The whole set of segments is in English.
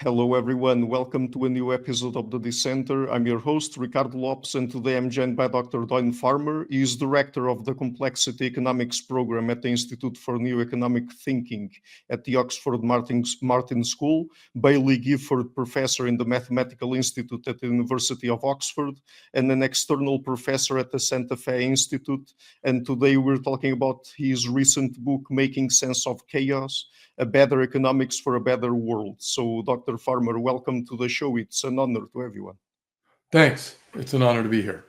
Hello, everyone. Welcome to a new episode of the Dissenter. I'm your host, Ricardo Lopes, and today I'm joined by Dr. Doyne Farmer. He is director of the Complexity Economics program at the Institute for New Economic Thinking at the Oxford Martin School, Baillie Gifford professor in the Mathematical Institute at the University of Oxford, and an external professor at the Santa Fe Institute. And today we're talking about his recent book, Making Sense of Chaos, A Better Economics for a Better World. So, Dr. Farmer, welcome to the show. It's an honor to have you on. Thanks. It's an honor to be here.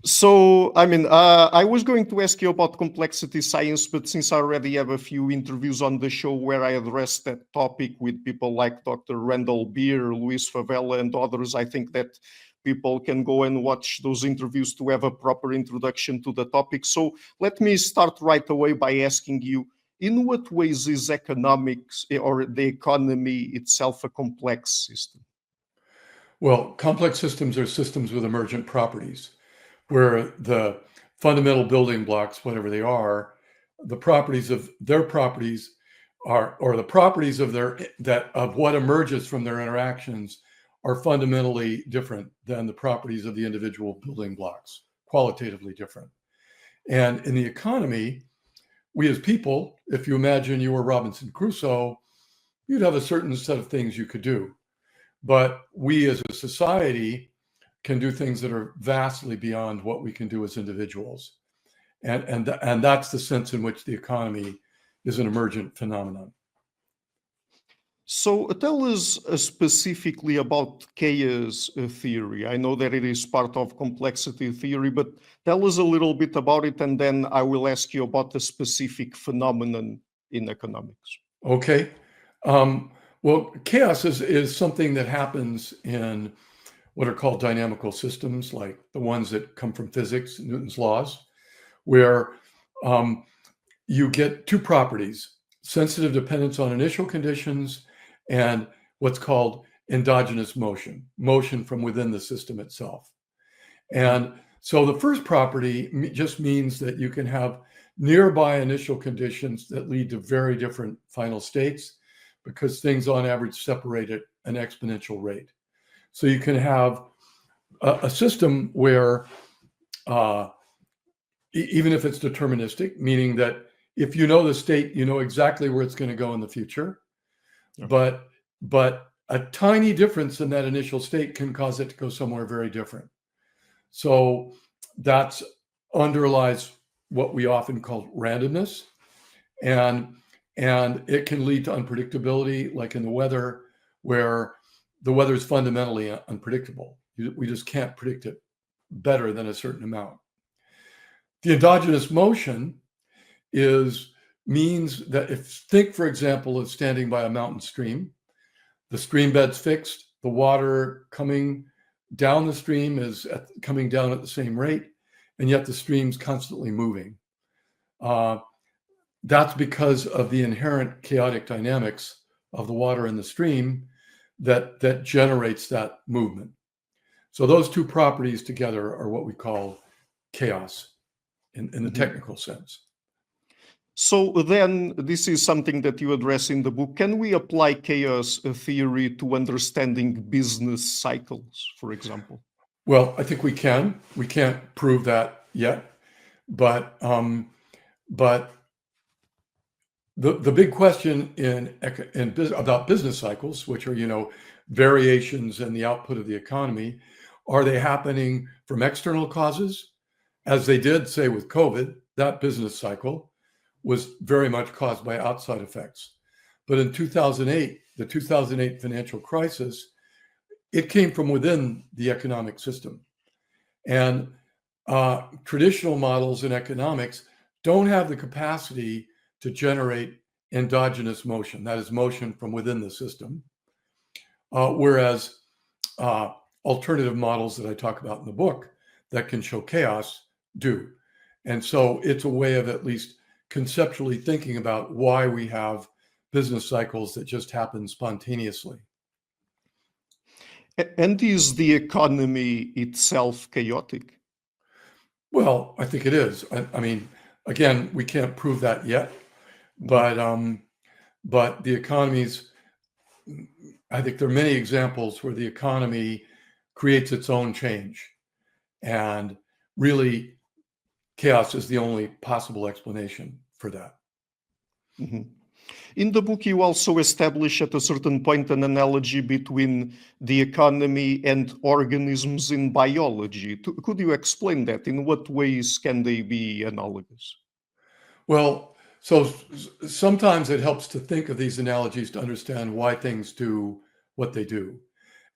So, I was going to ask you about complexity science, but since I already have a few interviews on the show where I addressed that topic with people like Dr. Randall Beer, Luis Favela, and others, I think that people can go and watch those interviews to have a proper introduction to the topic. So let me start right away by asking you, in what ways is economics or the economy itself a complex system? Well, complex systems are systems with emergent properties, where the fundamental building blocks, whatever they are, the properties of their properties are, or the properties of of what emerges from their interactions are fundamentally different than the properties of the individual building blocks, qualitatively different. And in the economy, we as people, if you imagine you were Robinson Crusoe, you'd have a certain set of things you could do. But we as a society can do things that are vastly beyond what we can do as individuals. And that's the sense in which the economy is an emergent phenomenon. So tell us specifically about chaos theory. I know that it is part of complexity theory, but tell us a little bit about it, and then I will ask you about the specific phenomenon in economics. Okay. Well, chaos is something that happens in what are called dynamical systems, like the ones that come from physics, Newton's laws, where you get two properties: sensitive dependence on initial conditions and what's called endogenous motion, motion from within the system itself. And so the first property just means that you can have nearby initial conditions that lead to very different final states, because things on average separate at an exponential rate. So you can have a system where even if it's deterministic, meaning that if you know the state, you know exactly where it's going to go in the future, but a tiny difference in that initial state can cause it to go somewhere very different. So that underlies what we often call randomness, and it can lead to unpredictability, like in the weather, where the weather is fundamentally unpredictable. We just can't predict it better than a certain amount. The endogenous motion means that think, for example, of standing by a mountain stream. The stream bed's fixed. The water coming down the stream is coming down at the same rate, and yet the stream's constantly moving. That's because of the inherent chaotic dynamics of the water in the stream that generates that movement. So those two properties together are what we call chaos in the technical sense. So then this is something that you address in the book. Can we apply chaos theory to understanding business cycles, for example? Well, I think we can. We can't prove that yet, but the big question about business cycles, which are variations in the output of the economy, are they happening from external causes, as they did, say, with COVID? That business cycle was very much caused by outside effects. But in 2008, the 2008 financial crisis, it came from within the economic system. And traditional models in economics don't have the capacity to generate endogenous motion, that is, motion from within the system, whereas alternative models that I talk about in the book that can show chaos do. And so it's a way of at least conceptually thinking about why we have business cycles that just happen spontaneously. And is the economy itself chaotic? Well, I think it is. I mean, again, we can't prove that yet, but the economies, I think there are many examples where the economy creates its own change, and really chaos is the only possible explanation for that. Mhm. In the book, you also establish at a certain point an analogy between the economy and organisms in biology. Could you explain that? In what ways can they be analogous? Well, so sometimes it helps to think of these analogies to understand why things do what they do.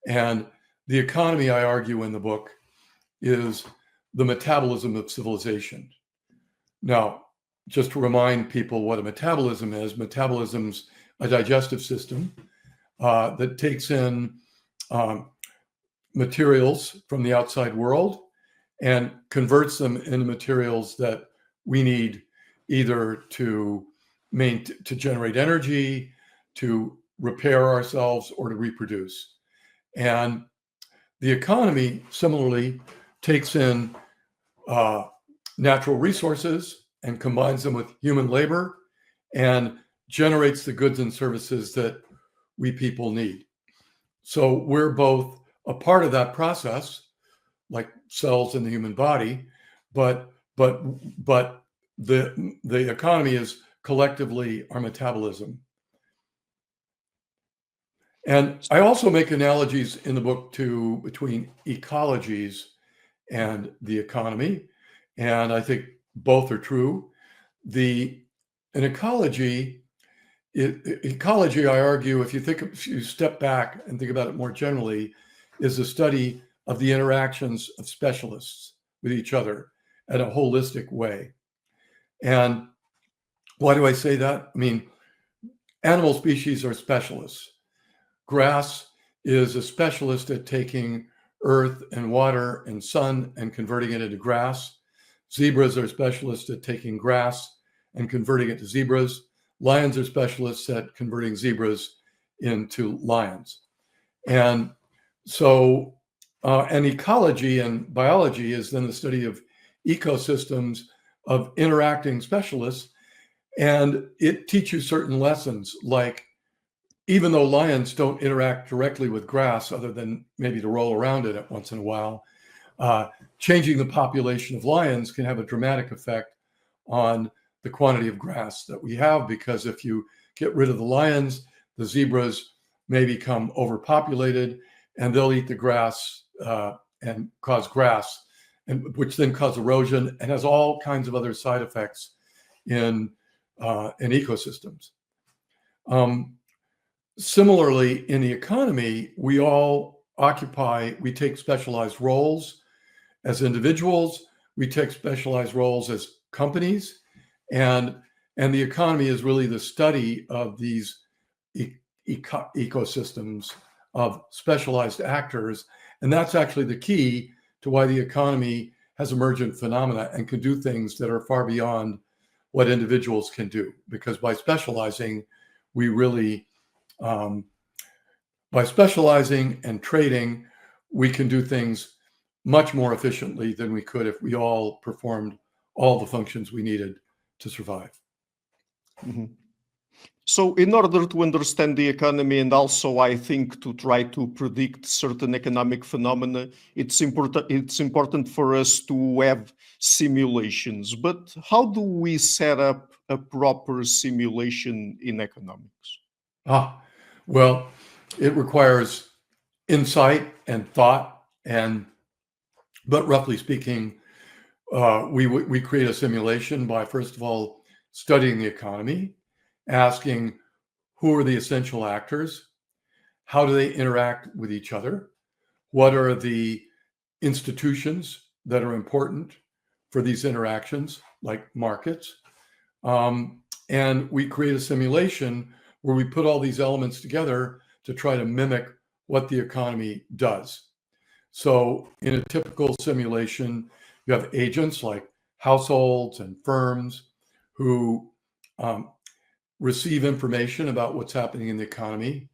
And the economy, I argue in the book, is the metabolism of civilization. Now, just to remind people what a metabolism is, metabolism's a digestive system that takes in materials from the outside world and converts them into materials that we need either to generate energy, to repair ourselves, or to reproduce. And the economy similarly takes in natural resources and combines them with human labor and generates the goods and services that we people need. So we're both a part of that process, like cells in the human body, but the economy is collectively our metabolism. And I also make analogies in the book between ecologies and the economy, and I think both are true. An ecology, I argue, if you step back and think about it more generally, is the study of the interactions of specialists with each other in a holistic way. And why do I say that? I mean, animal species are specialists. Grass is a specialist at taking earth and water and sun and converting it into grass. Zebras are specialists at taking grass and converting it to zebras. Lions are specialists at converting zebras into lions. And so, and ecology and biology is then the study of ecosystems of interacting specialists. And it teaches certain lessons, like even though lions don't interact directly with grass other than maybe to roll around in it once in a while, changing the population of lions can have a dramatic effect on the quantity of grass that we have, because if you get rid of the lions, the zebras may become overpopulated and they'll eat the grass and cause grass, which then cause erosion and has all kinds of other side effects in ecosystems. Similarly, in the economy, we take specialized roles as individuals, we take specialized roles as companies, and the economy is really the study of these ecosystems of specialized actors. And that's actually the key to why the economy has emergent phenomena and can do things that are far beyond what individuals can do. Because by specializing, we really by specializing and trading, we can do things much more efficiently than we could if we all performed all the functions we needed to survive. Mhm. So in order to understand the economy, and also I think to try to predict certain economic phenomena, it's important for us to have simulations. But how do we set up a proper simulation in economics? Well, it requires insight and thought, but roughly speaking, we create a simulation by, first of all, studying the economy, asking who are the essential actors, how do they interact with each other, what are the institutions that are important for these interactions, like markets, and we create a simulation where we put all these elements together to try to mimic what the economy does. So in a typical simulation, you have agents like households and firms who receive information about what's happening in the economy,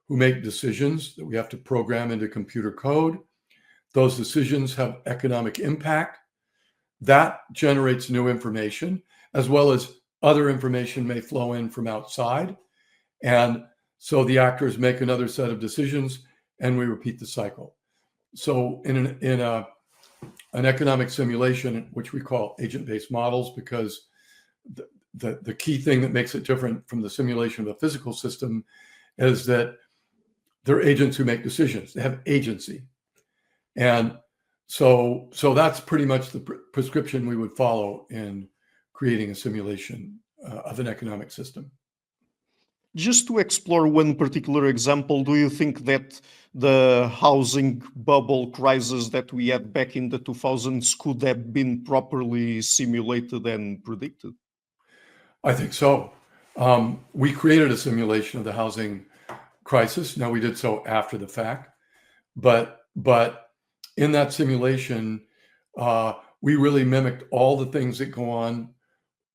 who make decisions that we have to program into computer code. Those decisions have economic impact. That generates new information, as well as other information may flow in from outside. And So the actors make another set of decisions, and we repeat the cycle. So in an economic simulation, which we call agent-based models, because the key thing that makes it different from the simulation of a physical system is that they're agents who make decisions. They have agency. And so that's pretty much the prescription we would follow in creating a simulation of an economic system. Just to explore one particular example, do you think that the housing bubble crisis that we had back in the 2000s could have been properly simulated and predicted? I think so. We created a simulation of the housing crisis. Now, we did so after the fact, but in that simulation, we really mimicked all the things that go on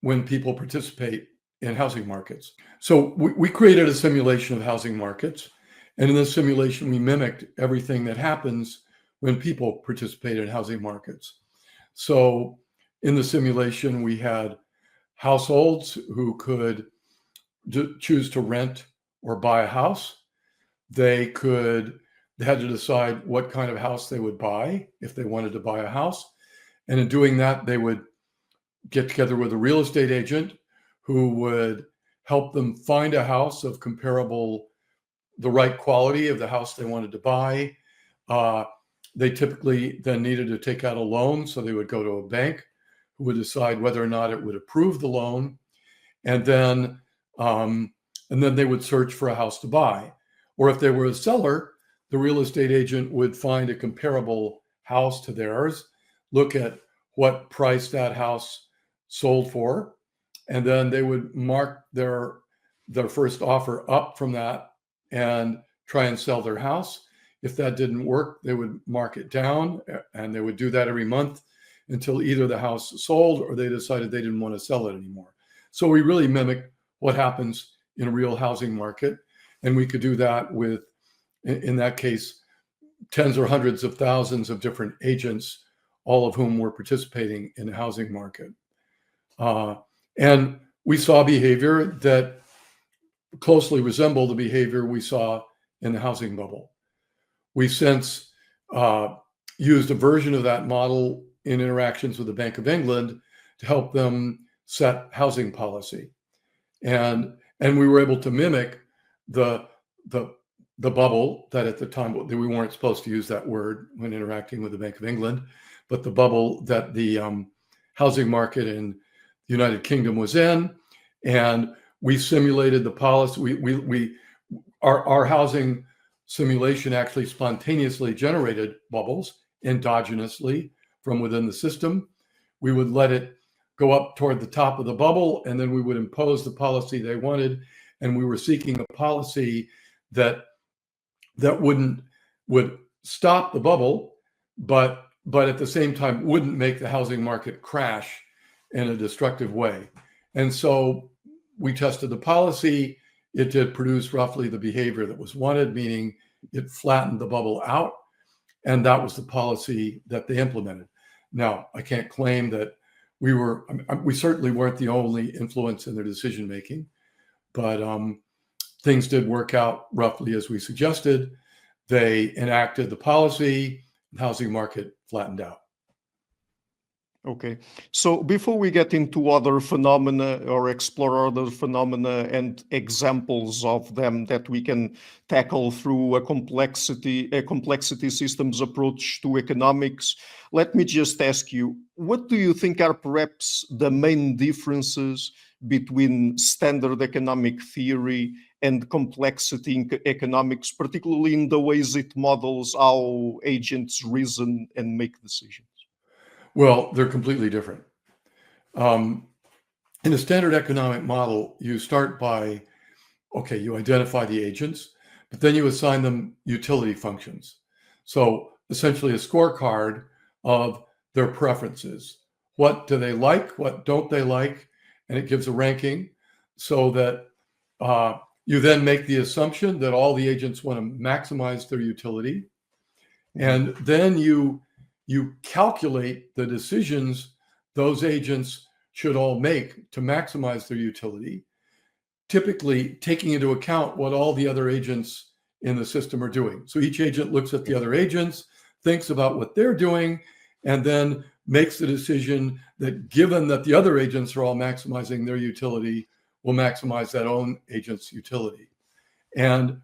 when people participate in housing markets. So we created a simulation of housing markets, and in this simulation, we mimicked everything that happens when people participate in housing markets. So in the simulation, we had households who could choose to rent or buy a house. They had to decide what kind of house they would buy if they wanted to buy a house. And in doing that, they would get together with a real estate agent who would help them find a house of the right quality of the house they wanted to buy. They typically then needed to take out a loan, so they would go to a bank who would decide whether or not it would approve the loan. And then they would search for a house to buy. Or if they were a seller, the real estate agent would find a comparable house to theirs, look at what price that house sold for, and then they would mark their first offer up from that and try and sell their house. If that didn't work, they would mark it down, and they would do that every month until either the house sold or they decided they didn't want to sell it anymore. So we really mimic what happens in a real housing market. And we could do that with, in that case, tens or hundreds of thousands of different agents, all of whom were participating in the housing market. And we saw behavior that closely resembled the behavior we saw in the housing bubble. We since used a version of that model in interactions with the Bank of England to help them set housing policy. And we were able to mimic the bubble that at the time, we weren't supposed to use that word when interacting with the Bank of England, but the bubble that the housing market in the United Kingdom was in. And we simulated the policy. Our housing simulation actually spontaneously generated bubbles endogenously from within the system. We would let it go up toward the top of the bubble, and then we would impose the policy they wanted. And we were seeking a policy that would stop the bubble, but at the same time wouldn't make the housing market crash in a destructive way. And so we tested the policy. It did produce roughly the behavior that was wanted, meaning it flattened the bubble out. And that was the policy that they implemented. Now, I can't claim that we certainly weren't the only influence in their decision making, but things did work out roughly as we suggested. They enacted the policy, the housing market flattened out. Okay, so before we get into other phenomena or explore other phenomena and examples of them that we can tackle through a complexity systems approach to economics, let me just ask you, what do you think are perhaps the main differences between standard economic theory and complexity in economics, particularly in the ways it models how agents reason and make decisions? Well, they're completely different. In a standard economic model, you start by, you identify the agents, but then you assign them utility functions. So essentially a scorecard of their preferences. What do they like? What don't they like? And it gives a ranking so that you then make the assumption that all the agents want to maximize their utility. And then you calculate the decisions those agents should all make to maximize their utility, typically taking into account what all the other agents in the system are doing. So each agent looks at the other agents, thinks about what they're doing, and then makes the decision that given that the other agents are all maximizing their utility, will maximize that own agent's utility. And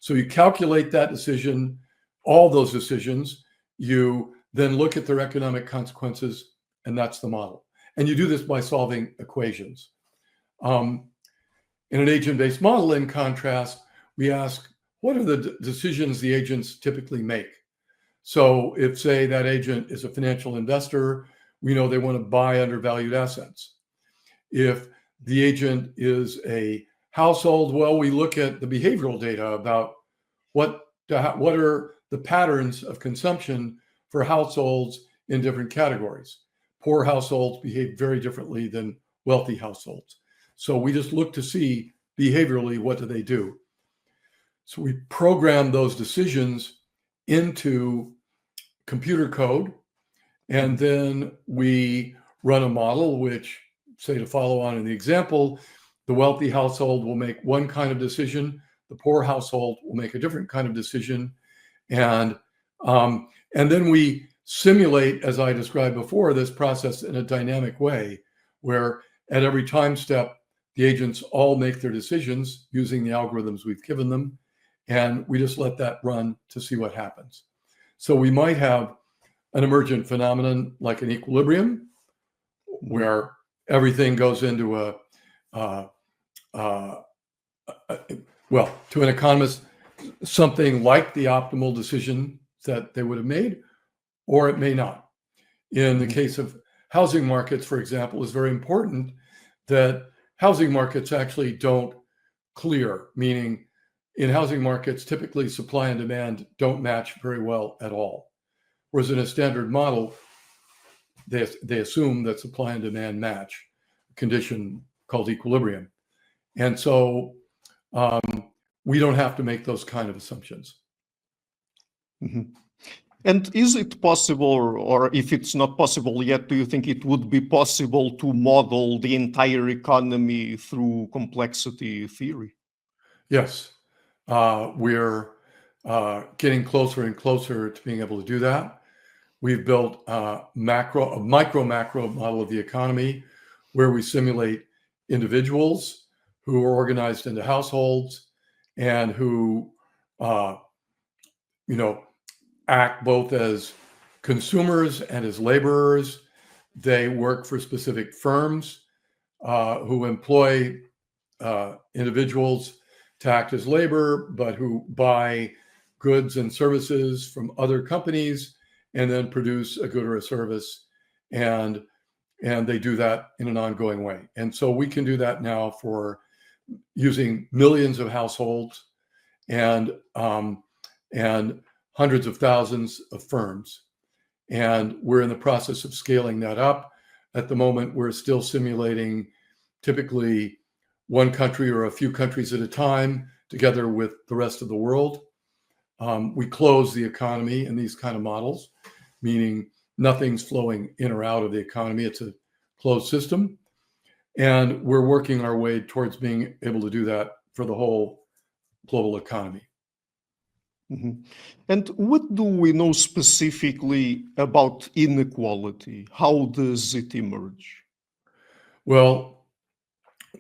so you calculate that decision, all those decisions, you then look at their economic consequences, and that's the model. And you do this by solving equations. In an agent-based model, in contrast, we ask, what are the decisions the agents typically make? So if, say, that agent is a financial investor, we know they want to buy undervalued assets. If the agent is a household, well, we look at the behavioral data about what are the patterns of consumption for households in different categories. Poor households behave very differently than wealthy households. So we just look to see behaviorally, what do they do? So we program those decisions into computer code, and then we run a model which, say, to follow on in the example, the wealthy household will make one kind of decision, the poor household will make a different kind of decision, and then we simulate, as I described before, this process in a dynamic way, where at every time step, the agents all make their decisions using the algorithms we've given them, and we just let that run to see what happens. So we might have an emergent phenomenon like an equilibrium, where everything goes into well, to an economist, something like the optimal decision that they would have made, or it may not. In the case of housing markets, for example, it's very important that housing markets actually don't clear, meaning in housing markets, typically supply and demand don't match very well at all. Whereas in a standard model, they assume that supply and demand match, a condition called equilibrium. And so we don't have to make those kind of assumptions. Mm-hmm. And is it possible, or if it's not possible yet, do you think it would be possible to model the entire economy through complexity theory? Yes, we're getting closer and closer to being able to do that. We've built a micro-macro model of the economy where we simulate individuals who are organized into households and who, act both as consumers and as laborers. They work for specific firms who employ individuals to act as labor, but who buy goods and services from other companies and then produce a good or a service. And they do that in an ongoing way. And so we can do that now for using millions of households and hundreds of thousands of firms. And we're in the process of scaling that up. At the moment, we're still simulating typically one country or a few countries at a time together with the rest of the world. We close the economy in these kind of models, meaning nothing's flowing in or out of the economy. It's a closed system. And we're working our way towards being able to do that for the whole global economy. Mm-hmm. And what do we know specifically about inequality? How does it emerge? Well,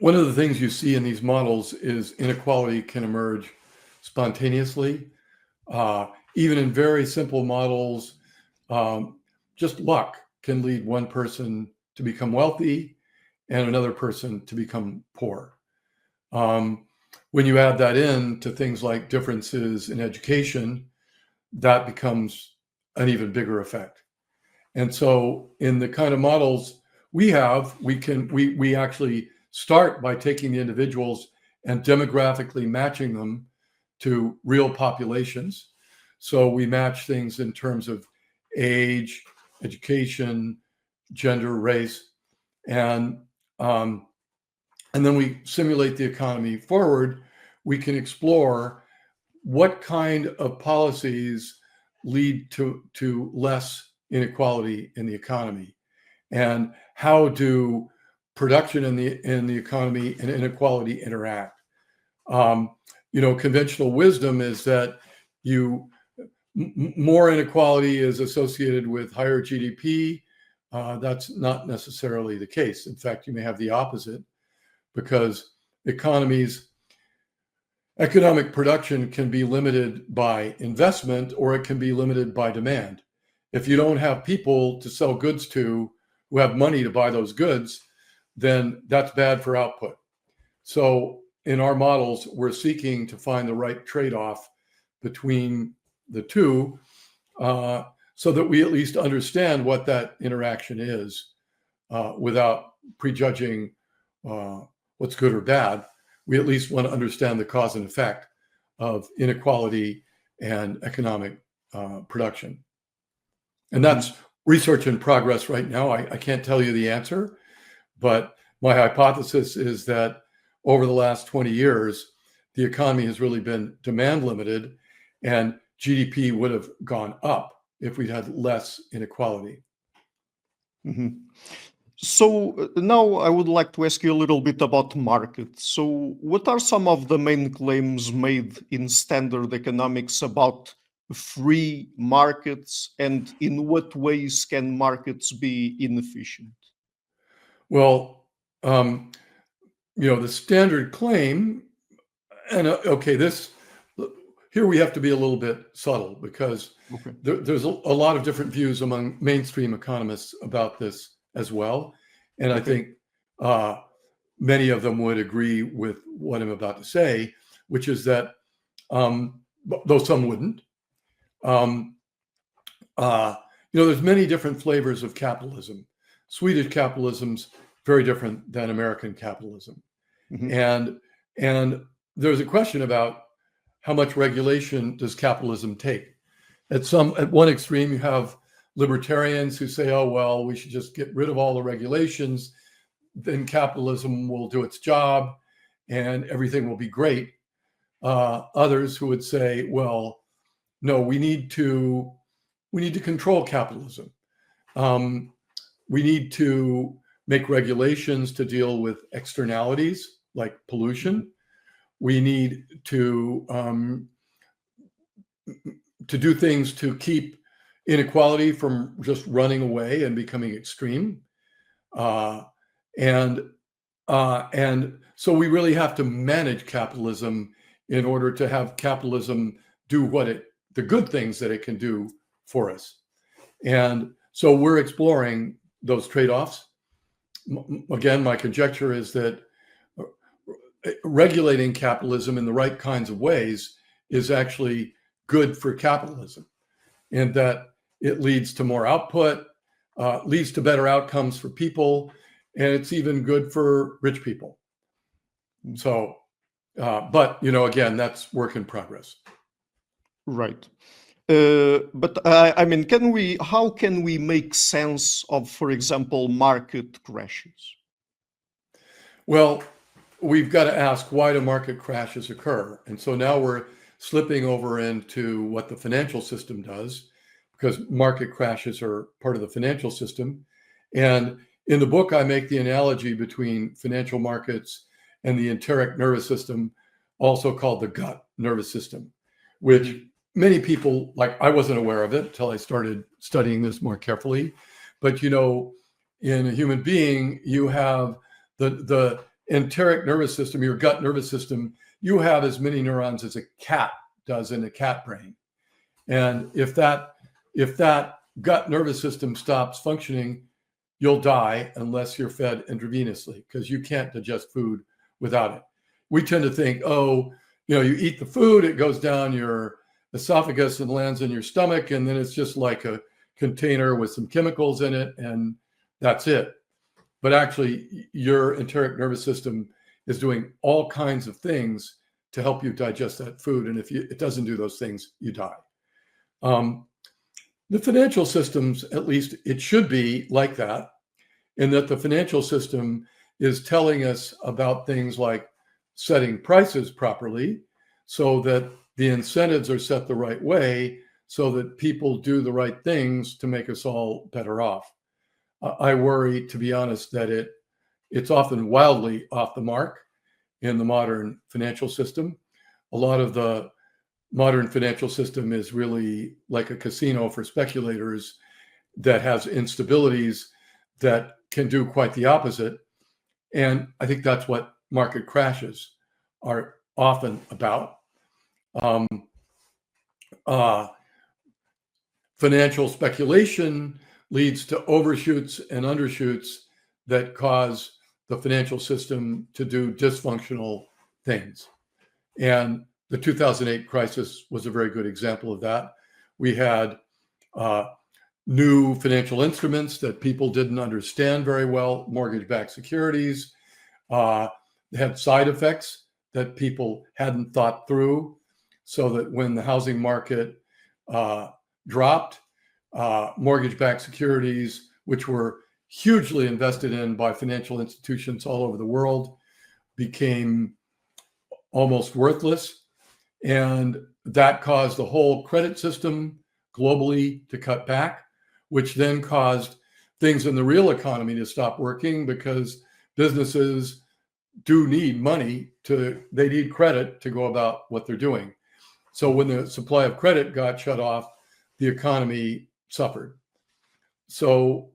one of the things you see in these models is inequality can emerge spontaneously. Even in very simple models, just luck can lead one person to become wealthy and another person to become poor. When you add that in to things like differences in education, that becomes an even bigger effect. And so in the kind of models we have, we actually start by taking the individuals and demographically matching them to real populations. So we match things in terms of age, education, gender, race, and then we simulate the economy forward. We can explore what kind of policies lead to less inequality in the economy, and how do production in the economy and inequality interact. Conventional wisdom is that more inequality is associated with higher GDP. That's not necessarily the case. In fact, you may have the opposite, because economic production can be limited by investment, or it can be limited by demand. If you don't have people to sell goods to who have money to buy those goods, then that's bad for output. So in our models, we're seeking to find the right trade-off between the two, so that we at least understand what that interaction is, without prejudging what's good or bad. We at least want to understand the cause and effect of inequality and economic production. And that's research in progress right now. I can't tell you the answer, but my hypothesis is that over the last 20 years, the economy has really been demand limited, and GDP would have gone up if we'd had less inequality. Mhm. So now I would like to ask you a little bit about markets. So what are some of the main claims made in standard economics about free markets, and in what ways can markets be inefficient? Well, the standard claim, and here we have to be a little bit subtle, because Okay. there's a lot of different views among mainstream economists about this as well. And I Okay. think many of them would agree with what I'm about to say, which is that, though some wouldn't, there's many different flavors of capitalism. Swedish capitalism's very different than American capitalism. Mhm. And there's a question about how much regulation does capitalism take. At one extreme, you have libertarians who say, oh, well, we should just get rid of all the regulations, then capitalism will do its job and everything will be great. Others who would say, well, no, we need to control capitalism. We need to make regulations to deal with externalities like pollution. We need to do things to keep inequality from just running away and becoming extreme. And so we really have to manage capitalism in order to have capitalism do the good things that it can do for us. And so we're exploring those trade-offs. Again, my conjecture is that regulating capitalism in the right kinds of ways is actually good for capitalism, and that it leads to more output, leads to better outcomes for people, and it's even good for rich people. So, but again, that's work in progress. Right. But I mean, how can we make sense of, for example, market crashes? Well, we've got to ask, why do market crashes occur? And so now we're slipping over into what the financial system does, because market crashes are part of the financial system. And in the book, I make the analogy between financial markets and the enteric nervous system, also called the gut nervous system, which many people, like, I wasn't aware of it until I started studying this more carefully. But, in a human being, you have the enteric nervous system, your gut nervous system. You have as many neurons as a cat does in a cat brain. And if that gut nervous system stops functioning, you'll die unless you're fed intravenously, because you can't digest food without it. We tend to think, you eat the food, it goes down your esophagus and lands in your stomach, and then it's just like a container with some chemicals in it, and that's it. But actually, your enteric nervous system is doing all kinds of things to help you digest that food. And if it doesn't do those things, you die. The financial systems, at least it should be like that, in that the financial system is telling us about things like setting prices properly, so that the incentives are set the right way, so that people do the right things to make us all better off. I worry, to be honest, that it's often wildly off the mark in the modern financial system. A lot of the modern financial system is really like a casino for speculators that has instabilities that can do quite the opposite. And I think that's what market crashes are often about. Um, Financial speculation leads to overshoots and undershoots that cause the financial system to do dysfunctional things. And the 2008 crisis was a very good example of that. We had new financial instruments that people didn't understand very well, mortgage-backed securities. They had side effects that people hadn't thought through, so that when the housing market dropped, mortgage-backed securities, which were hugely invested in by financial institutions all over the world, became almost worthless. And that caused the whole credit system globally to cut back, which then caused things in the real economy to stop working, because businesses do need money they need credit to go about what they're doing. So when the supply of credit got shut off, the economy suffered. So,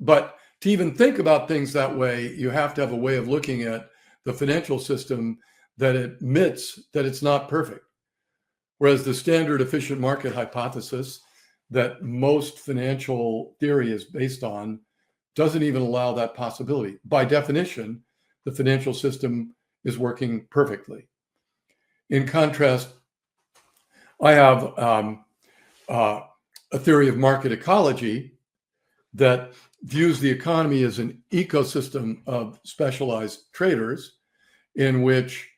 but to even think about things that way, you have to have a way of looking at the financial system that admits that it's not perfect. Whereas the standard efficient market hypothesis that most financial theory is based on doesn't even allow that possibility. By definition, the financial system is working perfectly. In contrast, I have a theory of market ecology that views the economy as an ecosystem of specialized traders in which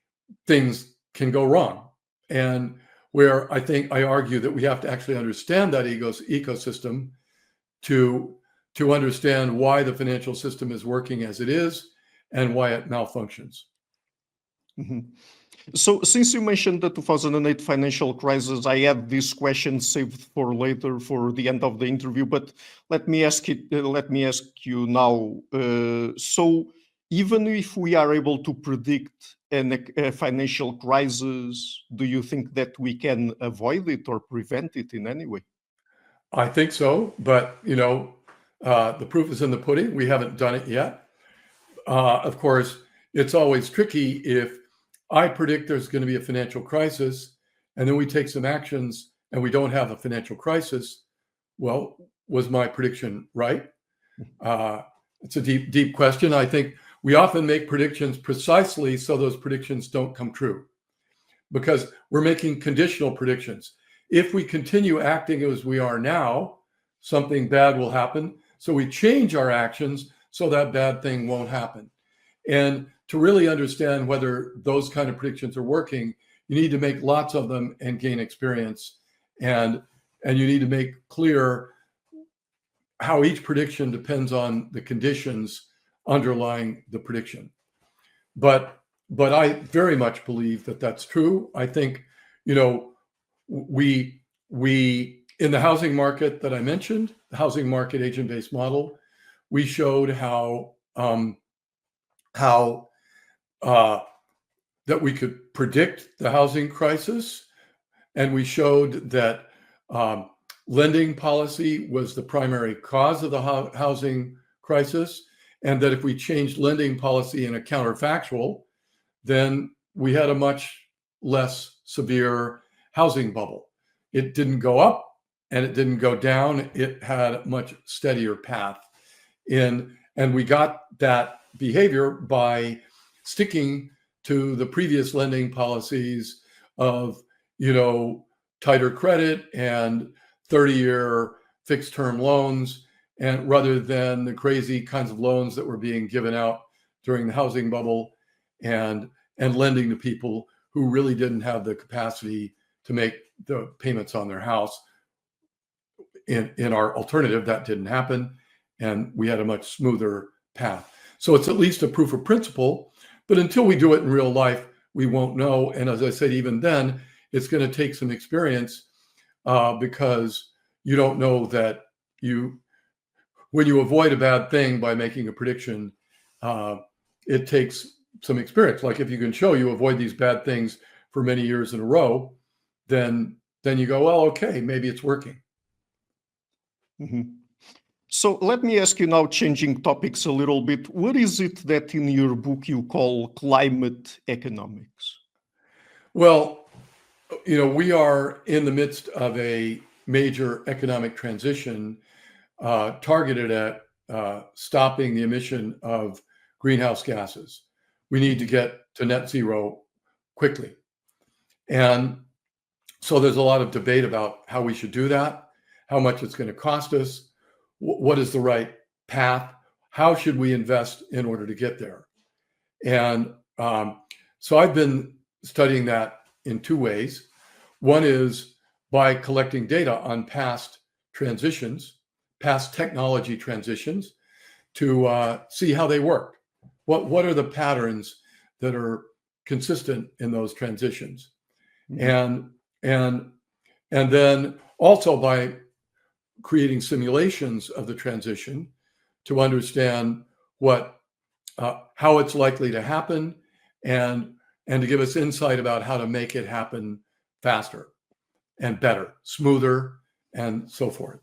things can go wrong. And where I argue that we have to actually understand that ecosystem to understand why the financial system is working as it is and why it malfunctions. Mm-hmm. So since you mentioned the 2008 financial crisis, I had this question saved for later, for the end of the interview, but let me ask you now. So even if we are able to predict a financial crisis, do you think that we can avoid it or prevent it in any way? I think so, but the proof is in the pudding. We haven't done it yet. Of course, it's always tricky if I predict there's going to be a financial crisis, and then we take some actions and we don't have a financial crisis. Well, was my prediction right? It's a deep, deep question. I think we often make predictions precisely so those predictions don't come true, because we're making conditional predictions. If we continue acting as we are now, something bad will happen. So we change our actions so that bad thing won't happen. And to really understand whether those kind of predictions are working, you need to make lots of them and gain experience. And you need to make clear how each prediction depends on the conditions underlying the prediction. But I very much believe that that's true. I think, we in the housing market that I mentioned, the housing market agent-based model, we showed how that we could predict the housing crisis, and we showed that lending policy was the primary cause of the housing crisis, and that if we changed lending policy in a counterfactual, then we had a much less severe housing bubble. It didn't go up and it didn't go down. It had a much steadier path. And we got that behavior by sticking to the previous lending policies of, tighter credit and 30-year fixed term loans, and rather than the crazy kinds of loans that were being given out during the housing bubble, and lending to people who really didn't have the capacity to make the payments on their house. In our alternative, that didn't happen, and we had a much smoother path. So it's at least a proof of principle, but until we do it in real life, we won't know. And as I said, even then, it's going to take some experience, because you don't know that when you avoid a bad thing by making a prediction, it takes some experience. Like if you can show you avoid these bad things for many years in a row, then you go, well, okay, maybe it's working. Mhm. So let me ask you now, changing topics a little bit, what is it that in your book you call climate economics? Well, we are in the midst of a major economic transition targeted at stopping the emission of greenhouse gases. We need to get to net zero quickly. And so there's a lot of debate about how we should do that, how much it's going to cost us, what is the right path, how should we invest in order to get there. And so I've been studying that in two ways. One is by collecting data on past transitions, past technology transitions, to see how they work. What are the patterns that are consistent in those transitions? Mhm. And then also by creating simulations of the transition to understand how it's likely to happen, and to give us insight about how to make it happen faster and better, smoother, and so forth.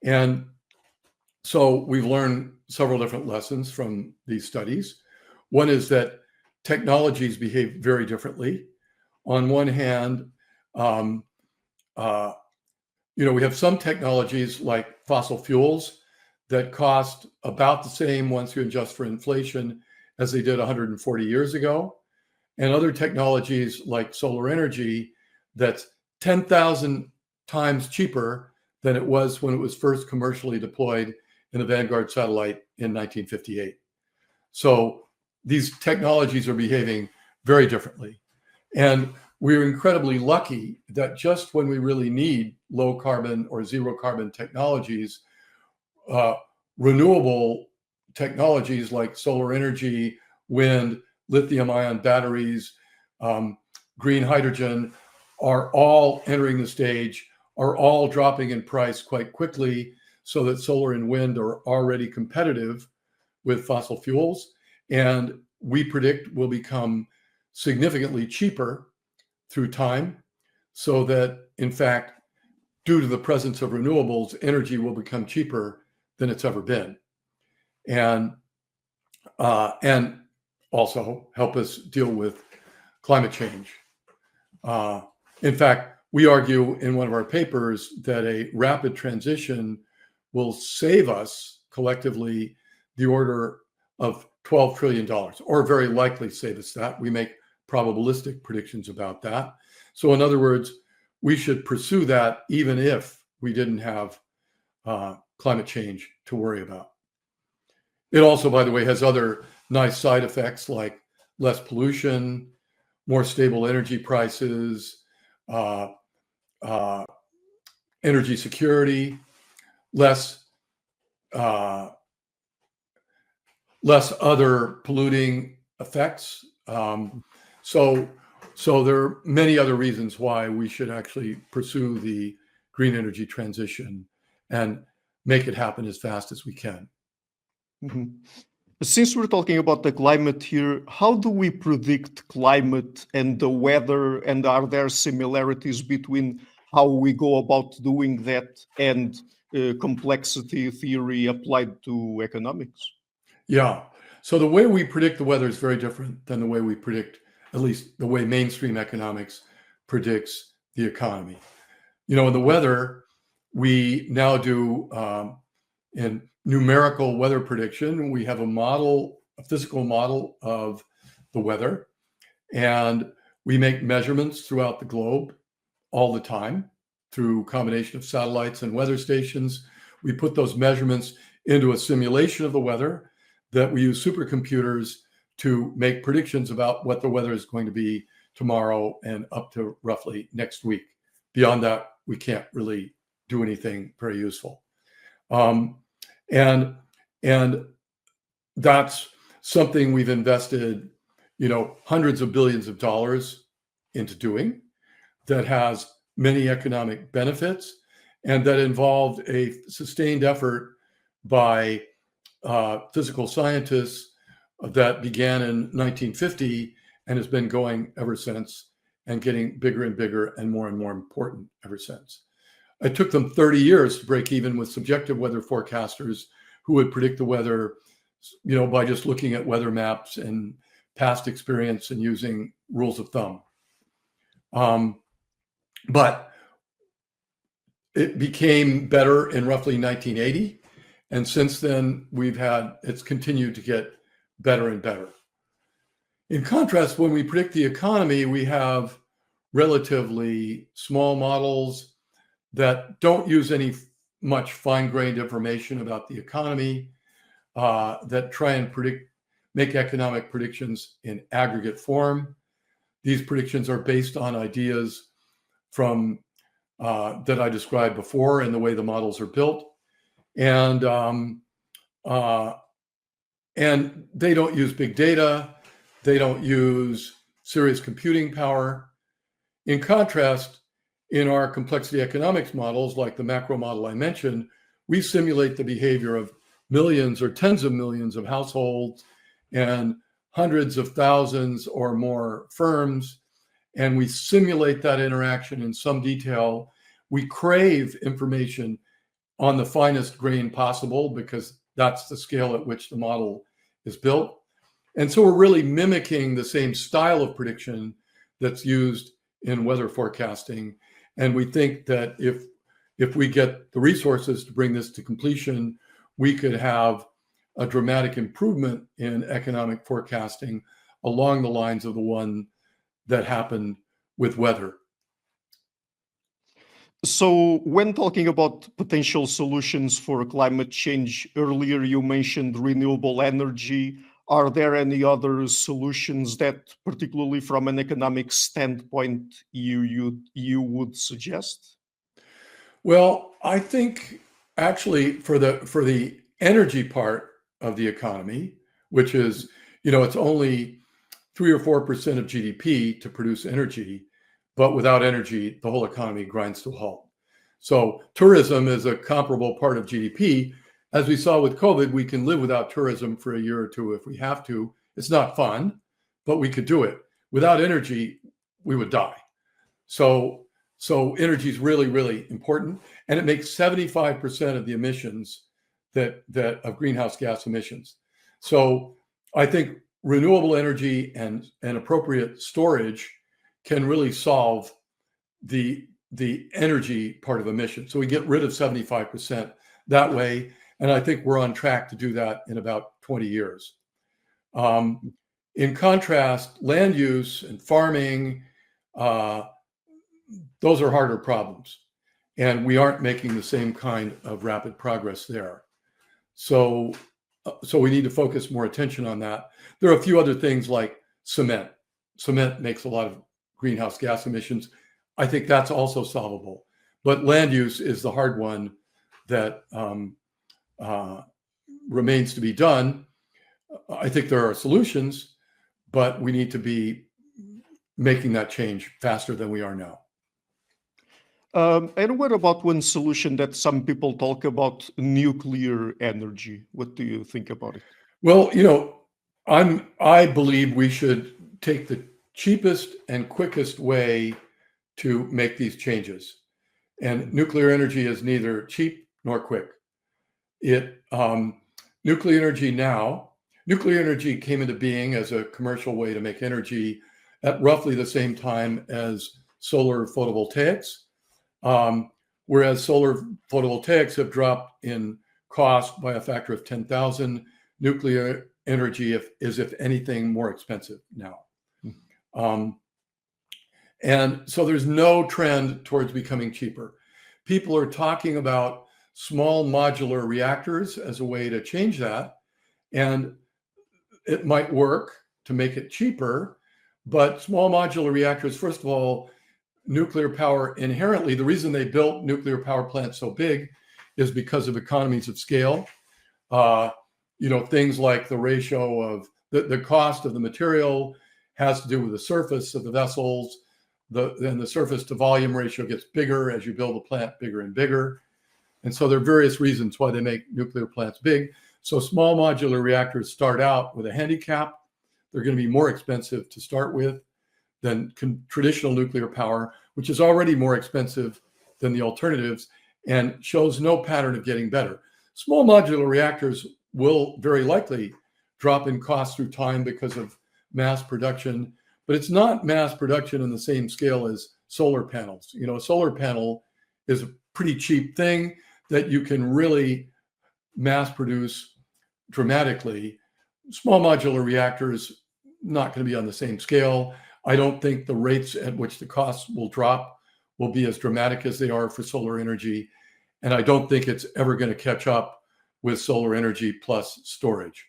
And so we've learned several different lessons from these studies. One is that technologies behave very differently. On one hand, we have some technologies like fossil fuels that cost about the same once you adjust for inflation as they did 140 years ago, and other technologies like solar energy that's 10,000 times cheaper than it was when it was first commercially deployed in the Vanguard satellite in 1958. So these technologies are behaving very differently. And we're incredibly lucky that just when we really need low carbon or zero carbon technologies, renewable technologies like solar energy, wind, lithium ion batteries, green hydrogen are all entering the stage, are all dropping in price quite quickly, so that solar and wind are already competitive with fossil fuels. And we predict will become significantly cheaper through time, so that, in fact, due to the presence of renewables, energy will become cheaper than it's ever been, and also help us deal with climate change. In fact, we argue in one of our papers that a rapid transition will save us collectively the order of $12 trillion, or very likely save us that. We make probabilistic predictions about that. So in other words, we should pursue that even if we didn't have climate change to worry about. It also, by the way, has other nice side effects like less pollution, more stable energy prices, energy security, less other polluting effects. So there are many other reasons why we should actually pursue the green energy transition and make it happen as fast as we can. Mhm. Since we're talking about the climate here, how do we predict climate and the weather? And are there similarities between how we go about doing that and complexity theory applied to economics? Yeah. So the way we predict the weather is very different than the way we predict, at least the way mainstream economics predicts the economy. In the weather, we now do in numerical weather prediction. We have a physical model of the weather, and we make measurements throughout the globe all the time through a combination of satellites and weather stations. We put those measurements into a simulation of the weather that we use supercomputers to make predictions about what the weather is going to be tomorrow and up to roughly next week. Beyond that, we can't really do anything very useful. And that's something we've invested, hundreds of billions of dollars into doing, that has many economic benefits, and that involved a sustained effort by physical scientists that began in 1950 and has been going ever since, and getting bigger and bigger and more important ever since. It took them 30 years to break even with subjective weather forecasters who would predict the weather, by just looking at weather maps and past experience and using rules of thumb. But it became better in roughly 1980. And since then, it's continued to get better and better. In contrast, when we predict the economy, we have relatively small models that don't use any much fine-grained information about the economy, that try and make economic predictions in aggregate form. These predictions are based on ideas from that I described before and the way the models are built, and they don't use big data. They don't use serious computing power. In contrast, in our complexity economics models, like the macro model I mentioned, we simulate the behavior of millions or tens of millions of households and hundreds of thousands or more firms, and we simulate that interaction in some detail. We crave information on the finest grain possible because that's the scale at which the model is built. And so we're really mimicking the same style of prediction that's used in weather forecasting. And we think that if we get the resources to bring this to completion, we could have a dramatic improvement in economic forecasting along the lines of the one that happened with weather. So when talking about potential solutions for climate change, earlier you mentioned renewable energy. Are there any other solutions that, particularly from an economic standpoint, you would suggest? Well, I think actually for the energy part of the economy, which is, it's only 3 or 4% of GDP to produce energy, but without energy, the whole economy grinds to a halt. So tourism is a comparable part of GDP. As we saw with COVID, we can live without tourism for a year or two if we have to. It's not fun, but we could do it. Without energy, we would die. So energy is really, really important, and it makes 75% of the emissions that of greenhouse gas emissions. So I think renewable energy and appropriate storage can really solve the energy part of emissions. So we get rid of 75% that way. And I think we're on track to do that in about 20 years. In contrast, land use and farming, those are harder problems. And we aren't making the same kind of rapid progress there. So we need to focus more attention on that. There are a few other things like cement. Cement makes a lot of greenhouse gas emissions. I think that's also solvable. But land use is the hard one that remains to be done. I think there are solutions, but we need to be making that change faster than we are now. And what about one solution that some people talk about, nuclear energy? What do you think about it? Well, I believe we should take the cheapest and quickest way to make these changes. And nuclear energy is neither cheap nor quick. Nuclear energy came into being as a commercial way to make energy at roughly the same time as solar photovoltaics. Whereas solar photovoltaics have dropped in cost by a factor of 10,000, nuclear energy is, if anything, more expensive now. And so there's no trend towards becoming cheaper. People are talking about small modular reactors as a way to change that. And it might work to make it cheaper, but small modular reactors, first of all, nuclear power inherently, the reason they built nuclear power plants so big is because of economies of scale. Things like the ratio of the cost of the material has to do with the surface of the vessels. Then the surface to volume ratio gets bigger as you build the plant bigger and bigger. And so there are various reasons why they make nuclear plants big. So small modular reactors start out with a handicap. They're going to be more expensive to start with than traditional nuclear power, which is already more expensive than the alternatives and shows no pattern of getting better. Small modular reactors will very likely drop in cost through time because of mass production, but it's not mass production on the same scale as solar panels. You know, a solar panel is a pretty cheap thing that you can really mass produce dramatically. Small modular reactors, not going to be on the same scale. I don't think the rates at which the costs will drop will be as dramatic as they are for solar energy. And I don't think it's ever going to catch up with solar energy plus storage.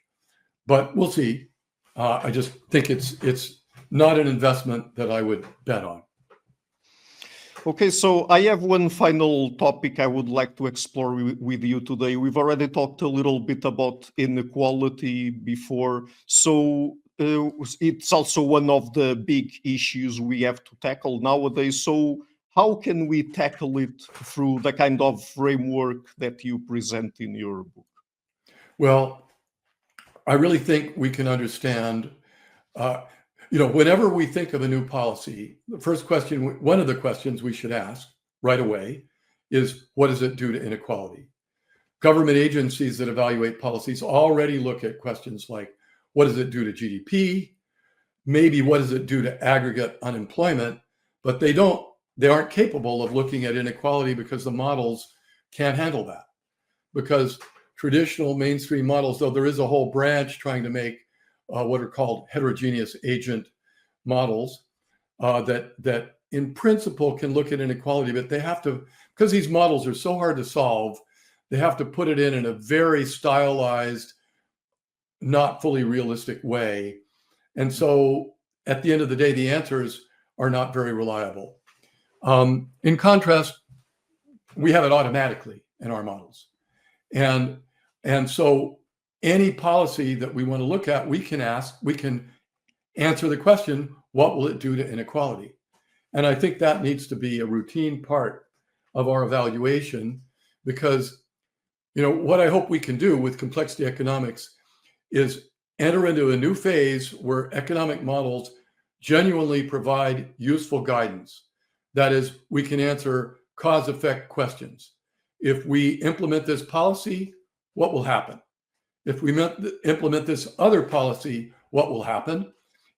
But we'll see. I just think it's not an investment that I would bet on. Okay, so I have one final topic I would like to explore with you today. We've already talked a little bit about inequality before, so it's also one of the big issues we have to tackle nowadays. So how can we tackle it through the kind of framework that you present in your book? Well, I really think we can understand, whenever we think of a new policy, the first question, one of the questions we should ask right away is, what does it do to inequality? Government agencies that evaluate policies already look at questions like, what does it do to GDP? Maybe what does it do to aggregate unemployment? But they aren't capable of looking at inequality because the models can't handle that. Because traditional mainstream models, though there is a whole branch trying to make what are called heterogeneous agent models that in principle can look at inequality, but they have to, because these models are so hard to solve, they have to put it in a very stylized, not fully realistic way. And so at the end of the day, the answers are not very reliable. In contrast, we have it automatically in our models. And so any policy that we want to look at, we can answer the question, what will it do to inequality? And I think that needs to be a routine part of our evaluation, because, what I hope we can do with complexity economics is enter into a new phase where economic models genuinely provide useful guidance. That is, we can answer cause-effect questions. If we implement this policy, what will happen? If we implement this other policy, what will happen?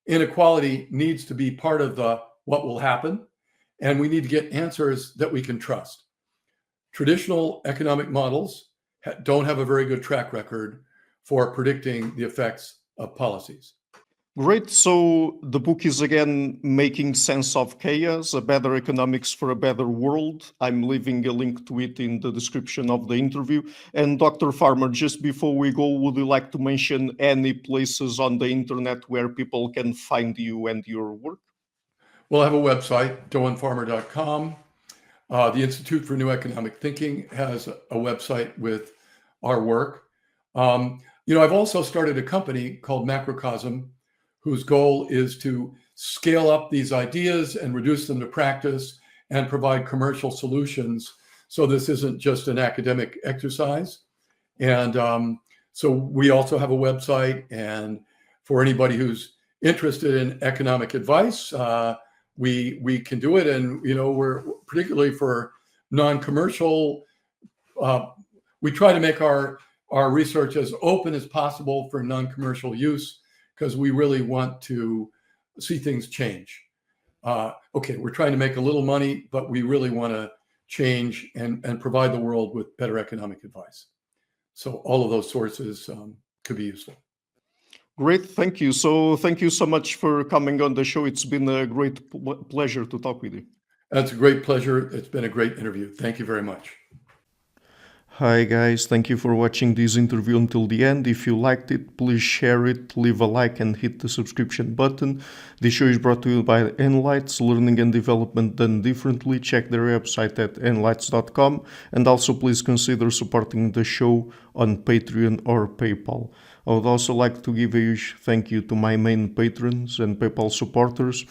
Inequality needs to be part of the what will happen, and we need to get answers that we can trust. Traditional economic models don't have a very good track record for predicting the effects of policies. Great. So the book is again Making Sense of Chaos, A Better Economics for a Better World. I'm leaving a link to it in the description of the interview. And Dr. Farmer, just before we go, would you like to mention any places on the internet where people can find you and your work? Well, I have a website, doynefarmer.com. The Institute for New Economic Thinking has a website with our work. I've also started a company called Macrocosm, whose goal is to scale up these ideas and reduce them to practice and provide commercial solutions. So this isn't just an academic exercise. And so we also have a website. And for anybody who's interested in economic advice, we can do it. And, we're particularly for non-commercial, we try to make our research as open as possible for non-commercial use, because we really want to see things change. We're trying to make a little money, but we really want to change and provide the world with better economic advice. So all of those sources could be useful. Great, thank you. So thank you so much for coming on the show. It's been a great pleasure to talk with you. That's a great pleasure. It's been a great interview. Thank you very much. Hi guys, thank you for watching this interview until the end. If you liked it, please share it, leave a like and hit the subscription button. This show is brought to you by Enlights, Learning and Development Done Differently. Check their website at enlights.com, and also please consider supporting the show on Patreon or PayPal. I would also like to give a huge thank you to my main patrons and PayPal supporters.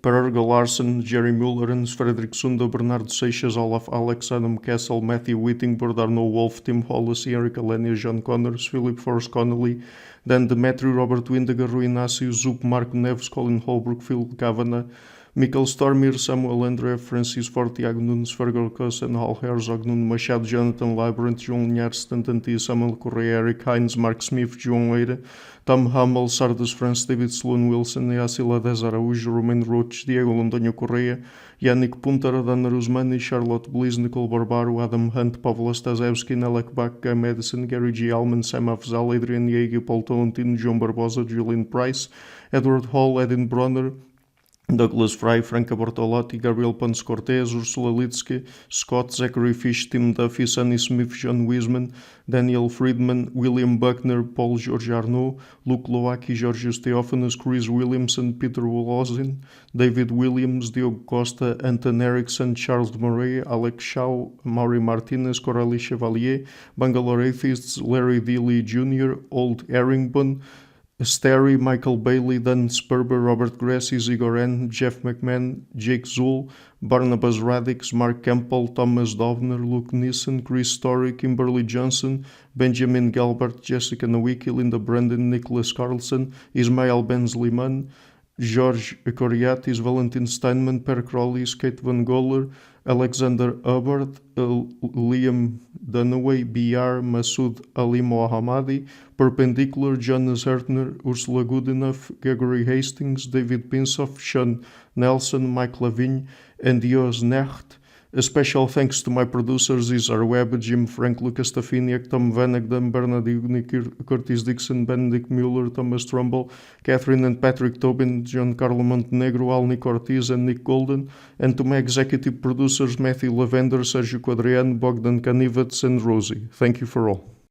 Per Ergo Larsen, Jerry Mullerens, Fredrik Sunda, Bernardo Seixas, Olaf Alex, Adam Kessel, Matthew Whittingford, Arno Wolf, Tim Hollis, Eric Alenia, John Connors, Philip Forrest Connolly, Dan Demetri, Robert Windiger, Rui Inácio, Zup, Marco Neves, Colin Holbrook, Phil Kavanagh, Michael Stormir, Samuel André, Francis Ford, Tiago Nunes, Fergal Cossen, Hal Herzog, Nuno Machado, Jonathan Labyrinth, João Linhares, Stantantia, Samuel Correia, Eric Hines, Mark Smith, João Eira, Tom Hummel, Sardas France, David Sloan Wilson, Yacila Dez Araújo, Romain Roach, Diego Londonho Correia, Yannick Punter, Dana Rusmani, Charlotte Bliss, Nicole Barbaro, Adam Hunt, Pavlo Stasevski, Nelek Bach, Guy Madison, Gary G. Allman, Sam Afzal, Adrian Yeager, Paul Tolentino, João Barbosa, Julian Price, Edward Hall, Edin Bronner, Douglas Fry, Franca Bortolotti, Gabriel Ponce Cortez, Ursula Litsky, Scott, Zachary Fish, Tim Duffy, Sonny Smith, John Wiseman, Daniel Friedman, William Buckner, Paul George Arnaud, Luke Loaki, Georgios Theophanes, Chris Williamson, Peter Wolozin, David Williams, Diogo Costa, Anton Erickson, Charles Murray, Alex Shaw, Maury Martinez, Coralie Chevalier, Bangalore Atheists, Larry Dealey Jr., Old Erringbon, Sterry, Michael Baillie, Dan Sperber, Robert Grassi, Igor N., Jeff McMahon, Jake Zool, Barnabas Radix, Mark Campbell, Thomas Dovner, Luke Nissen, Chris Story, Kimberly Johnson, Benjamin Galbert, Jessica Nowicki, Linda Brandon, Nicholas Carlson, Ismael Benzliman, George Coriatis, Valentin Steinman, Per Crowley, Kate Van Goller, Alexander Hubbard, Liam Dunaway, BR, Masood Ali Mohammadi, Perpendicular, Jonas Hertner, Ursula Goodenough, Gregory Hastings, David Pinsoff, Sean Nelson, Mike Lavigne, and Jos Necht. A special thanks to my producers, Isar Webb, Jim Frank, Lucas Stafiniak, Tom Vanagdam, Bernard Ugnik, Curtis Dixon, Benedict Mueller, Thomas Trumbull, Catherine and Patrick Tobin, John Carlo Montenegro, Alnick Ortiz, and Nick Golden, and to my executive producers, Matthew Lavender, Sergio Quadriano, Bogdan Kanivets, and Rosie. Thank you for all.